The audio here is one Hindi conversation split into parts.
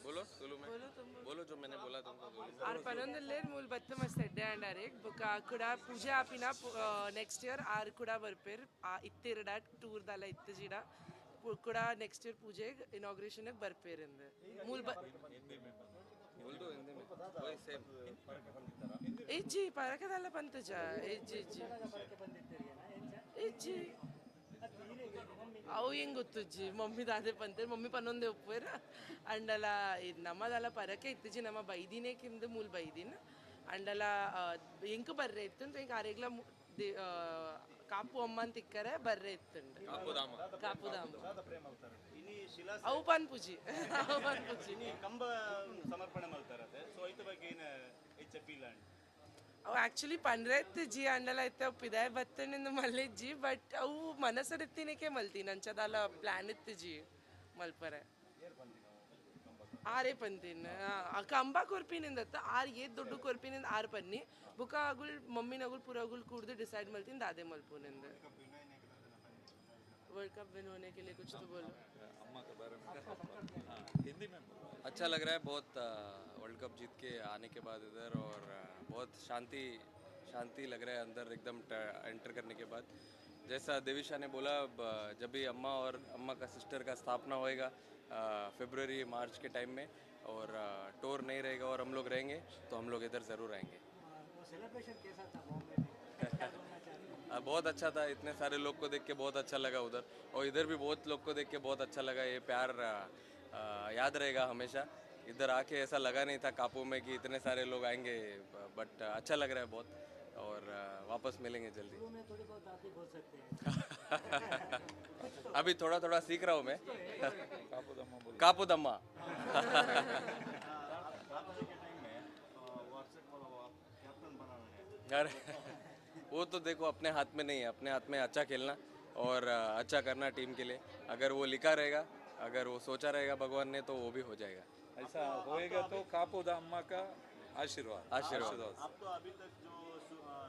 बोलो सुलू में बोलो जो मैंने बोला तुमको ಆರ್ ಪನ್ನೊಂದಲ್ಲೇರ್ ಮೂಲ್ ಬತ್ತ ಮಸ್ತ್ ಎಡ್ಡೆ ಆಂಡಾರೆಗ್ ಬೊಕ ಕುಡ ಪೂಜೆ ಆಪಿನ ನೆಕ್ಸ್ಟ್ ಇಯರ್ ಆರ್ ಕುಡ ಬರ್ಪೇರ್ ಇತ್ತೆರಡ ಟೂರ್ ದಾಲ ಇತ್ತು ಜಿಡ ಕುಡ ನೆಕ್ಸ್ಟ್ ಇಯರ್ ಪೂಜೆಗ್ ಇನಾಗ್ರೇಷನ್ ಬರ್ಪೇರ್ ಇಂದ ಮೂಲ್ बोल दो हिंदी में वही सेम ಇಜ್ಜಿ ಪರಕದಲ್ಲ ಪಂತಜ ಇಜ್ಜಿ ಇಜ್ಜಿ ಇಜ್ಜಿ ಅವು ಹೆಂಗ್ ಗೊತ್ತಜ್ಜಿ ಮಮ್ಮಿ ದಾದೆ ಪಂತೇರ್ ಮಮ್ಮಿ ಪನ್ನೊಂದೇ ಉಪ್ಪೇರ್ ಅಂಡಲ ನಮ್ಮದಲ್ಲ ಪರಕೆ ಇತ್ತಜಿ ನಮ್ಮ ಬೈದಿನೇ ಕಿಂದ ಮೂಲ್ ಬೈದಿನ ಅಂಡಲ ಎಂಕ್ ಬರ್ರೆ ಇತ್ತು ಎಂಕ್ ಆರೆಗ್ಲ ಕಾಪು ಅಮ್ಮ ಅಂತ ಇಕ್ಕರೆ ಬರ್ರೆ ಇತ್ತುಂಡು ಕಾಪುದಾಮ ಅವು ಪನ್ ಪೂಜಿ ಅವು ಪನ್ ಪೂಜಿ ಕಂಬ ಸಮರ್ಪಣೆ ಮಾಡ್ತಾರತ್ತೆ ಸೊ ಐತ ಬಗ್ಗೆ ಏನು ಹೆಚ್ಚು ಫೀಲ್ ಅಂಡ್ ಅವು ಆ್ಯಕ್ಚುಲಿ ಪಂಡ್ರೆ ಇತ್ತು ಅಂಡಲ ಐತೆ ಒಪ್ಪಿದೆ ಬತ್ತನಿಂದ ಮಲ್ಲಿಜ್ಜಿ ಬಟ್ ಅವು ಮನಸ್ಸರಿತ್ತಿನಕ್ಕೆ ಮಲ್ತೀನಿ ಅಂಚದಲ್ಲ ಪ್ಲಾನ್ ಇತ್ತು ಜಿ ಮಲ್ಪರೆ ಆರೇ ಪಂತಿನ ಕಂಬ ಕೊರ್ಪಿನಿಂದ ಆರ್ ಏತ್ ದೊಡ್ಡ ಕೊರ್ಪಿನಿಂದ ಆರ್ ಪನ್ನಿ ಬುಕ ಅಗುಲ್ ಮಮ್ಮಿ ನಗುಲ್ ಪೂರ ಅಗುಲ್ ಕೂಡ್ದು ಡಿಸೈಡ್ मलतीन दादे मलपुनिंद वर्ल्ड कप विन होने के लिए कुछ तो बोलो अम्मा के बारे में हिंदी में अच्छा लग रहा है बहुत वर्ल्ड कप जीत के आने के बाद इधर और बहुत शांति लग रहा है अंदर एकदम एंटर करने के बाद जैसा देविशा ने बोला जब भी अम्मा और अम्मा का सिस्टर का स्थापना होएगा फरवरी मार्च के टाइम में और टूर नहीं रहेगा और हम लोग रहेंगे तो हम लोग इधर ज़रूर आएंगे सेलिब्रेशन कैसा था बॉम्बे में बहुत अच्छा था इतने सारे लोग को देख के बहुत अच्छा लगा उधर और इधर भी बहुत लोग को देख के बहुत अच्छा लगा ये प्यार याद रहेगा हमेशा इधर आके ऐसा लगा नहीं था कापू में कि इतने सारे लोग आएंगे बट अच्छा लग रहा है बहुत और वापस मिलेंगे जल्दी में थोड़ी बहुत आप ही बोल सकते हैं अभी थोड़ा थोड़ा सीख रहा हूँ मैं कापुदम्मा बोल कापुदम्मा अरे वो तो देखो अपने हाथ में नहीं है अपने हाथ में अच्छा खेलना और अच्छा करना टीम के लिए अगर वो लिखा रहेगा अगर वो सोचा रहेगा भगवान ने तो वो भी हो जाएगा ऐसा होएगा तो कापुदम्मा का आशीर्वाद आशीर्वाद आप तो अभी तक जो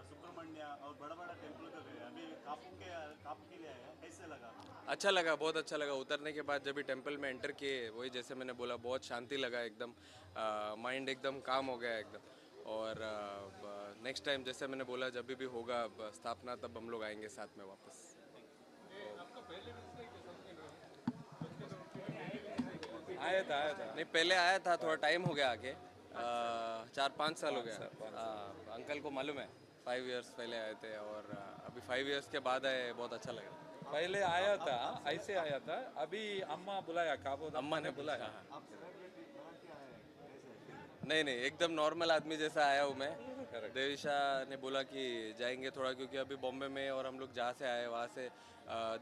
सुब्रमण्य और बड़ा बड़ा टेम्पल कर रहे हैं अभी कापू के लिए आए कैसे लगा अच्छा लगा बहुत अच्छा लगा उतरने के बाद जब भी टेंपल में एंटर किए वही जैसे मैंने बोला बहुत शांति लगा एकदम माइंड एकदम काम हो गया एकदम और नेक्स्ट टाइम जैसे मैंने बोला जब भी होगा स्थापना तब हम लोग आएंगे साथ में वापस आया था नहीं पहले आया था थोड़ा टाइम हो गया आके 4-5 साल हो गया अंकल को मालूम है 5 इयर्स पहले आए थे और अभी 5 इयर्स के बाद आए बहुत अच्छा लगा पहले आया था ऐसे आया था अभी अम्मा बुलाया कापुदम्मा अम्मा ने बुलाया नहीं एकदम नॉर्मल आदमी जैसा आया हूँ मैं देविशा ने बोला कि जाएंगे थोड़ा क्योंकि अभी बॉम्बे में और हम लोग जहाँ से आए वहाँ से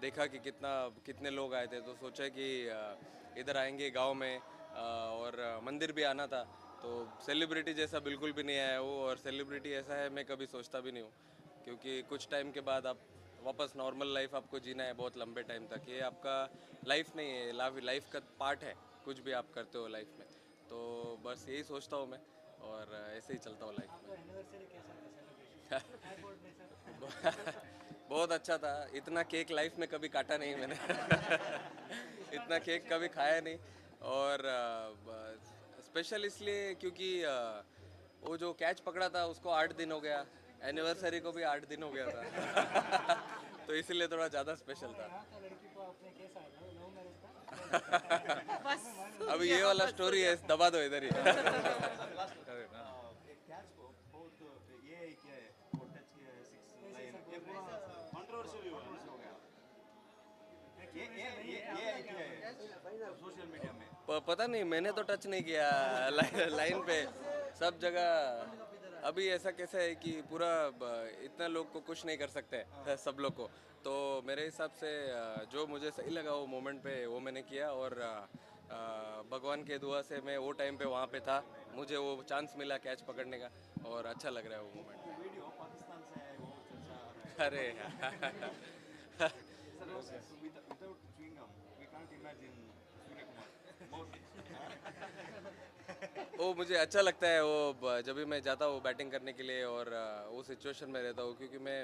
देखा कि कितने लोग आए थे तो सोचा कि इधर आएंगे गांव में और मंदिर भी आना था तो सेलिब्रिटी जैसा बिल्कुल भी नहीं आया वो और सेलिब्रिटी ऐसा है मैं कभी सोचता भी नहीं हूँ क्योंकि कुछ टाइम के बाद आप वापस नॉर्मल लाइफ आपको जीना है बहुत लंबे टाइम तक ये आपका लाइफ नहीं है लाइफ का पार्ट है कुछ भी आप करते हो लाइफ में तो बस यही सोचता हूँ मैं और ऐसे ही चलता हूँ लाइफ में एनिवर्सरी कैसा था बहुत अच्छा था इतना केक लाइफ में कभी काटा नहीं मैंने इतना केक कभी खाया नहीं और स्पेशल इसलिए क्योंकि वो जो कैच पकड़ा था उसको 8 दिन हो गया एनिवर्सरी को भी 8 दिन हो गया था तो इसलिए थोड़ा ज़्यादा स्पेशल था यहाँ का लड़की को आपने कैसा लव मैरिज था अभी ये वाला स्टोरी है दबा दो इधर ही कैच को बहुत ये क्या है वो टच किया है 6 लाइन ये पूरा कंट्रोवर्शियल हो गया ये क्या है सोशल मीडिया में पता नहीं मैंने तो टच नहीं किया लाइन पे सब जगह अभी ऐसा कैसा है कि पूरा इतना लोग को कुछ नहीं कर सकते सब लोग को तो मेरे हिसाब से जो मुझे सही लगा वो मोमेंट पे वो मैंने किया और भगवान के दुआ से मैं वो टाइम पे वहाँ पे था मुझे वो चांस मिला कैच पकड़ने का और अच्छा लग रहा है वो मोमेंट वीडियो पाकिस्तान से है वो चर्चा अरे without chewing gum we can't imagine Surya Kumar वो मुझे अच्छा लगता है वो जब भी मैं जाता हूँ बैटिंग करने के लिए और वो सिचुएशन में रहता हूँ क्योंकि मैं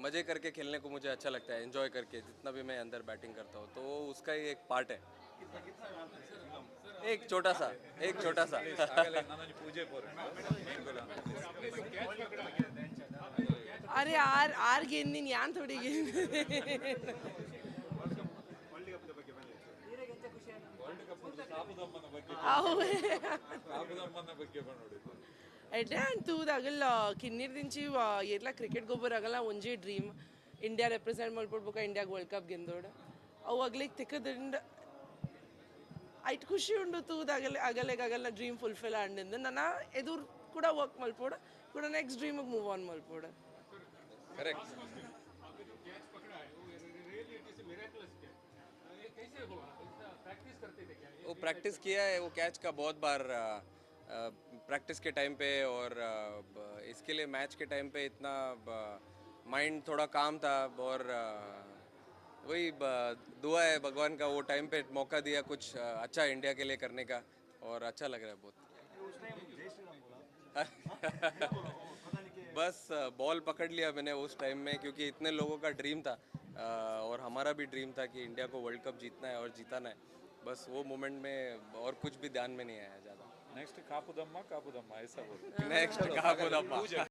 मजे करके खेलने को मुझे अच्छा लगता है एंजॉय करके जितना भी मैं अंदर बैटिंग करता हूँ तो वो उसका ही एक पार्ट है एक छोटा सा ಆಗಲೇ ನನ್ನನ್ನು ಪೂಜೆ ಪೋರೆ अरे आर गेंदी यान थोड़ी गेंद ವರ್ಲ್ಡ್ ಕಪ್ ಕಾಪುದಮ್ಮನ ಬಗ್ಗೆ ಕಾಪುದಮ್ಮನ ಬಗ್ಗೆ ನೋಡಿದ್ದು ಎಡ್ಡೆ ಅಂಡ್ ತೂದ್ ಅಗಲ್ ಕಿನ್ನೀರ್ ದಿಂಚಿ ಎಲ್ಲ ಕ್ರಿಕೆಟ್ ಗೊಬ್ಬರ ಆಗಲ್ಲ ಒಂಜಿ ಡ್ರೀಮ್ ಇಂಡಿಯಾ ರೆಪ್ರೆಸೆಂಟ್ ಮಾಡ್ಕೊಡ್ಬೇಕ ಇಂಡಿಯಾಗ ವರ್ಲ್ಡ್ ಕಪ್ ಗೆಂದೋಡು ಅವು ಆಗ್ಲಿಕ್ಕೆ ತಿಕ್ಕದಿಂದ ಐಟ್ ಖುಷಿ ಉಂಡು ತೂದ್ ಆಗಲ್ಲ ಡ್ರೀಮ್ ಫುಲ್ಫಿಲ್ ಆಂಡಿಂದ ನನ್ನ ಎದುರು ಕೂಡ ವರ್ಕ್ ಮಲ್ಪೋಡು ಕೂಡ ನೆಕ್ಸ್ಟ್ ಡ್ರೀಮಿಗೆ ಮೂವ್ ಆನ್ ಮಲ್ಪೋಡು करेक्ट वो प्रैक्टिस किया है वो कैच का बहुत बार प्रैक्टिस के टाइम पे और इसके लिए मैच के टाइम पे इतना माइंड थोड़ा काम था और वही दुआ है भगवान का वो टाइम पे मौका दिया कुछ अच्छा इंडिया के लिए करने का और अच्छा लग रहा है बहुत बस बॉल पकड़ लिया मैंने उस टाइम में क्योंकि इतने लोगों का ड्रीम था और हमारा भी ड्रीम था कि इंडिया को वर्ल्ड कप जीतना है और जीताना है बस वो मोमेंट में और कुछ भी ध्यान में नहीं आया ज़्यादा ನೆಕ್ಸ್ಟ್ ಕಾಪುದಮ್ಮ ಐಸಾ ಬೋಲ್ नेक्स्ट कहा